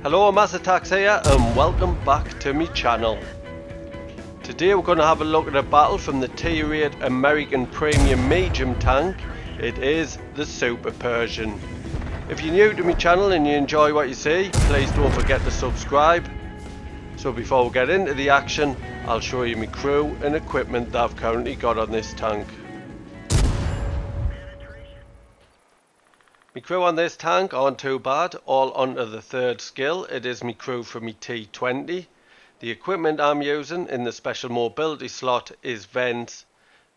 Hello, Massatax here and welcome back to my channel. Today we're going to have a look at a battle from the T28 American Premium Medium Tank. It is the Super Pershing. If you're new to my channel and you enjoy what you see, please don't forget to subscribe. So before we get into the action, I'll show you my crew and equipment that I've currently got on this tank. My crew on this tank aren't too bad, all onto the third skill. It is my crew from my T20. The equipment I'm using in the special mobility slot is vents.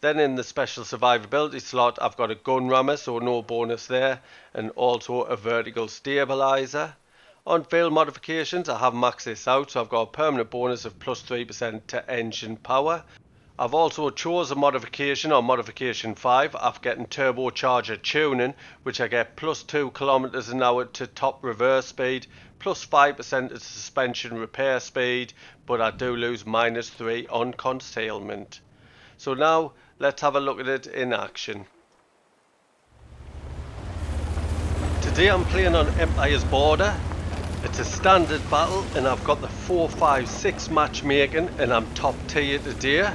Then in the special survivability slot I've got a gun rammer, so no bonus there, and also a vertical stabilizer. On field modifications I have maxed this out, so I've got a permanent bonus of plus 3% to engine power. I've also chose a modification on modification 5 of getting turbocharger tuning, which I get plus 2 kilometers an hour to top reverse speed, plus 5% to suspension repair speed, but I do lose minus 3 on concealment. So now let's have a look at it in action. Today I'm playing on Empire's Border. It's a standard battle and I've got the 4, 5, 6 matchmaking and I'm top tier today.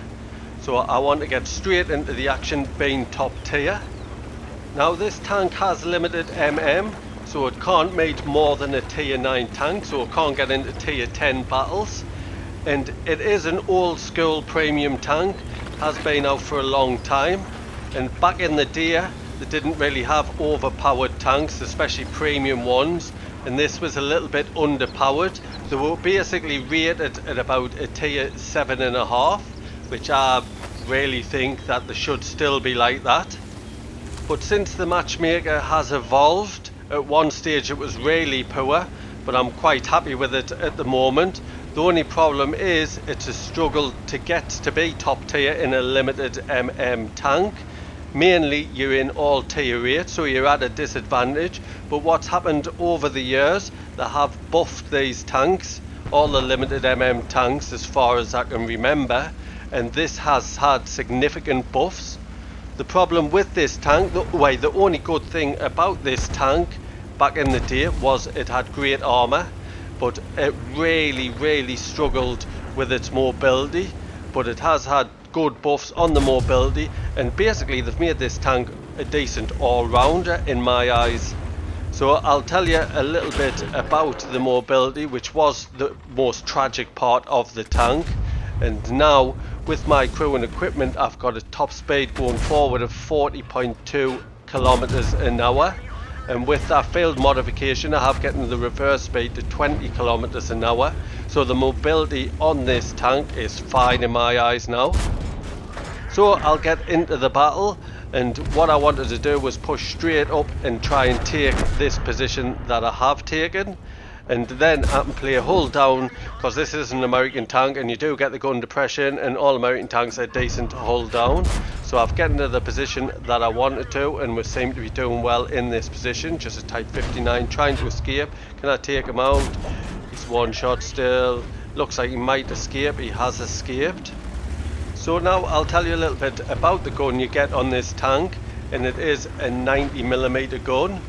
So I want to get straight into the action being top tier. Now this tank has limited MM, so it can't meet more than a tier 9 tank, so it can't get into tier 10 battles. And it is an old school premium tank, has been out for a long time. And back in the day, they didn't really have overpowered tanks, especially premium ones. And this was a little bit underpowered. They were basically rated at about a tier 7.5. which I really think that they should still be like that. But since the matchmaker has evolved, at one stage it was really poor, but I'm quite happy with it at the moment. The only problem is it's a struggle to get to be top tier in a limited MM tank. Mainly you're in all tier 8, so you're at a disadvantage, but what's happened over the years, they have buffed these tanks, all the limited MM tanks as far as I can remember, and this has had significant buffs. The problem with this tank, the only good thing about this tank back in the day was it had great armor, but it really struggled with its mobility. But it has had good buffs on the mobility, and basically they've made this tank a decent all-rounder in my eyes. So I'll tell you a little bit about the mobility, which was the most tragic part of the tank. And now with my crew and equipment I've got a top speed going forward of 40.2 kilometers an hour, and with that field modification I have getting the reverse speed to 20 kilometers an hour, so the mobility on this tank is fine in my eyes now. So I'll get into the battle, and what I wanted to do was push straight up and try and take this position that I have taken. And then I can play a hull down, because this is an American tank and you do get the gun depression, and all American tanks are decent hull down. So I've gotten to the position that I wanted to, and we seem to be doing well in this position. Just a Type 59 trying to escape. Can I take him out? He's one shot still. Looks like he might escape. He has escaped. So now I'll tell you a little bit about the gun you get on this tank, and it is a 90mm gun.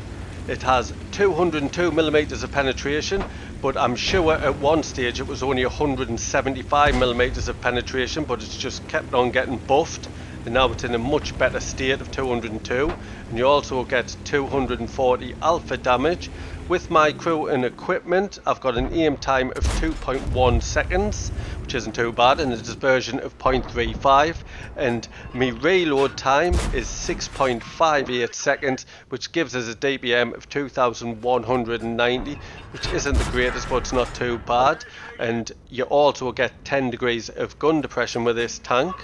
It has 202mm of penetration, but I'm sure at one stage it was only 175mm of penetration, but it's just kept on getting buffed, and now it's in a much better state of 202, and you also get 240 alpha damage. With my crew and equipment I've got an aim time of 2.1 seconds, which isn't too bad, and a dispersion of 0.35, and my reload time is 6.58 seconds, which gives us a DPM of 2190, which isn't the greatest, but it's not too bad. And you also get 10 degrees of gun depression with this tank.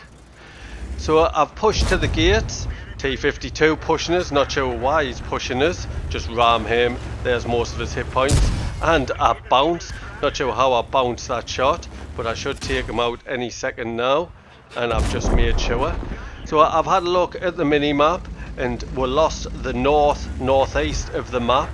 So I've pushed to the gates. T52 pushing us, not sure why he's pushing us, just ram him, there's most of his hit points. And I bounce, not sure how I bounced that shot, but I should take him out any second now, and I've just made sure. So I've had a look at the mini map, and we lost the northeast of the map,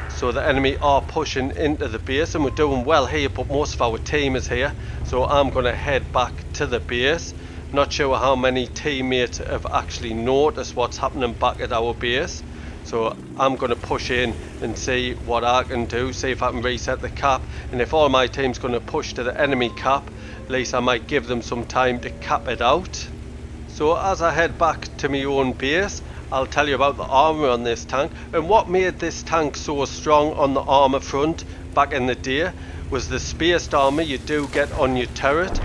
so the enemy are pushing into the base, and we're doing well here, but most of our team is here, so I'm going to head back to the base. Not sure how many teammates have actually noticed what's happening back at our base. So I'm going to push in and see what I can do, see if I can reset the cap, and if all my team's going to push to the enemy cap, at least I might give them some time to cap it out. So as I head back to my own base, I'll tell you about the armour on this tank, and what made this tank so strong on the armour front back in the day was the spaced armour you do get on your turret,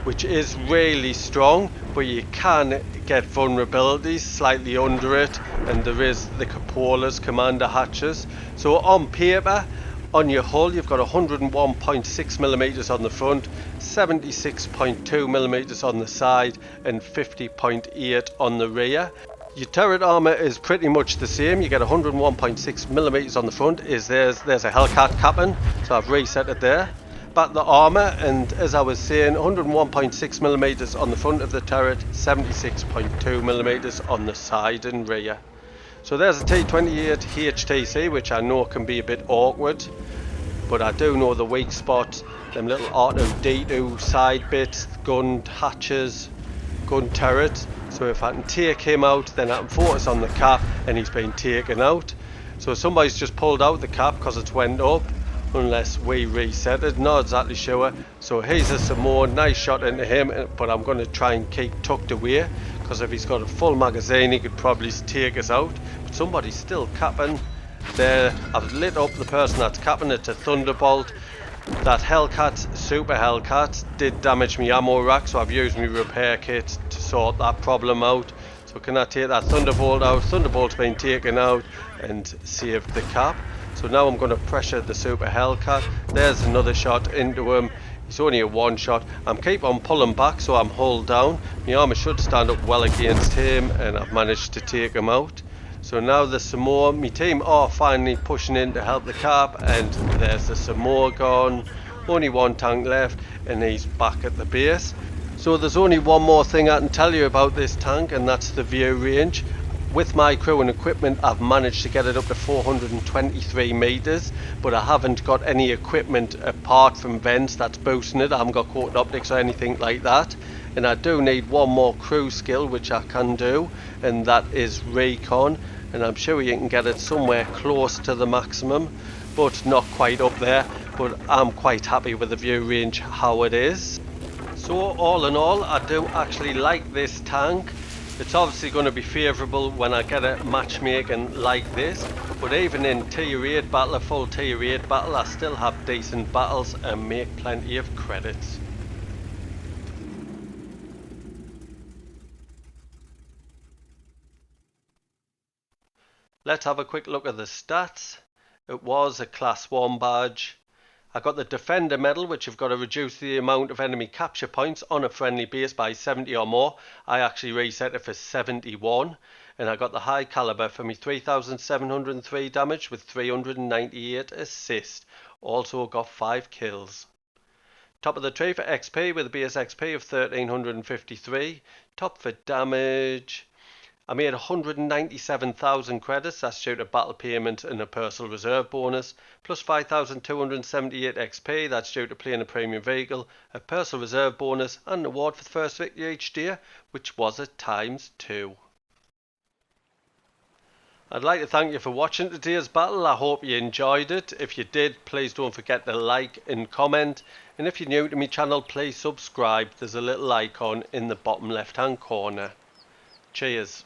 which is really strong, but you can get vulnerabilities slightly under it, and there is the cupolas, commander hatches. So on paper, on your hull you've got 101.6mm on the front, 76.2mm on the side, and 50.8 on the rear. Your turret armour is pretty much the same. You get 101.6mm on the front. There's a Hellcat capping, so I've reset it there. Back the armour, and as I was saying, 101.6mm on the front of the turret, 76.2mm on the side and rear. So there's a T28 HTC, which I know can be a bit awkward, but I do know the weak spot, them little R2-D2 side bits, gun hatches, gun turret. So if I can take him out, then I can focus on the cap, and he's been taken out. So somebody's just pulled out the cap because it's went up, unless we reset it, not exactly sure. So here's some more, nice shot into him, but I'm going to try and keep tucked away, because if he's got a full magazine he could probably take us out. But somebody's still capping there. I've lit up the person that's capping. It's a Thunderbolt. That Hellcat, Super Hellcat, did damage me ammo rack, so I've used my repair kit to sort that problem out. So can I take that Thunderbolt out? Thunderbolt's been taken out and saved the cap. So now I'm going to pressure the Super Hellcat. There's another shot into him. It's only a one shot. I'm keep on pulling back, so I'm hull down. My armour should stand up well against him, and I've managed to take him out. So now there's some more. My team are finally pushing in to help the cap, and there's some more gone. Only one tank left, and he's back at the base. So there's only one more thing I can tell you about this tank, and that's the view range. With my crew and equipment, I've managed to get it up to 423 meters, but I haven't got any equipment apart from vents that's boosting it. I haven't got coated optics or anything like that. And I do need one more crew skill, which I can do, and that is recon. And I'm sure you can get it somewhere close to the maximum, but not quite up there. But I'm quite happy with the view range how it is. So all in all, I do actually like this tank. It's obviously going to be favourable when I get a matchmaking like this, but even in tier 8 battle, a full tier 8 battle, I still have decent battles and make plenty of credits. Let's have a quick look at the stats. It was a class 1 badge. I got the Defender medal, which have got to reduce the amount of enemy capture points on a friendly base by 70 or more. I actually reset it for 71. And I got the High Caliber for me 3,703 damage with 398 assist. Also got 5 kills. Top of the tree for XP with a base XP of 1,353. Top for damage. I made 197,000 credits, that's due to battle payment and a personal reserve bonus, plus 5,278 XP, that's due to playing a premium vehicle, a personal reserve bonus, and an award for the first victory each day, which was at ×2. I'd like to thank you for watching today's battle. I hope you enjoyed it. If you did, please don't forget to like and comment. And if you're new to my channel, please subscribe. There's a little icon in the bottom left hand corner. Cheers.